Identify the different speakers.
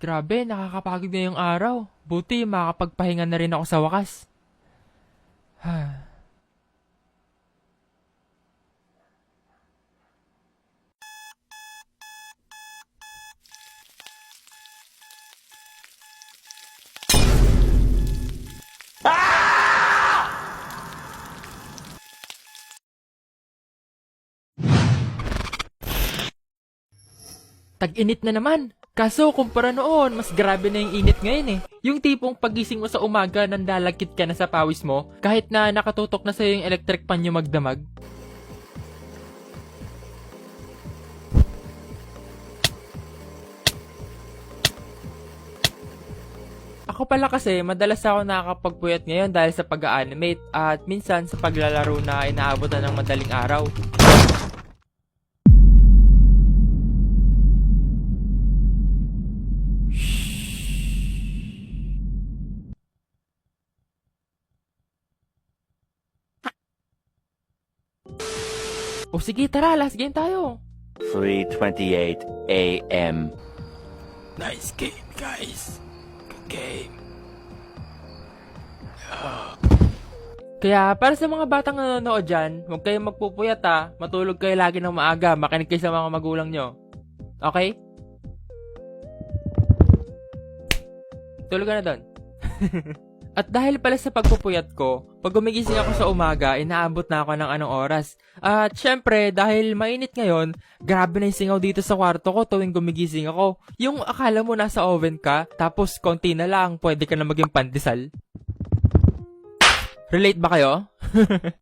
Speaker 1: Grabe, nakakapagod na yung araw. Buti, makakapagpahinga na rin ako sa wakas. Tag-init na naman. Kaso, kumpara noon, mas grabe na yung init ngayon eh. Yung tipong pagising mo sa umaga, nandalagkit ka na sa pawis mo, kahit na nakatutok na sa'yo yung electric pan yung magdamag. Ako pala kasi, madalas ako nakakapagpuyat ngayon dahil sa pag-animate at minsan sa paglalaro na inaabot na ng madaling araw. O sige, tara, last game tayo.
Speaker 2: 3:28 a.m.
Speaker 1: Nice game, guys. Good game. Kaya para sa mga batang nanonood dyan, huwag kayong magpupuyat ha. Matulog kayo lagi ng maaga. Makinig kayo sa mga magulang nyo. Okay? Tulog ka na doon. At dahil pala sa pagpupuyat ko, pag gumigising ako sa umaga, inaabot na ako ng anong oras. At syempre, dahil mainit ngayon, grabe na yung singaw dito sa kwarto ko tuwing gumigising ako. Yung akala mo nasa oven ka, tapos konti na lang, pwede ka na maging pandesal. Relate ba kayo?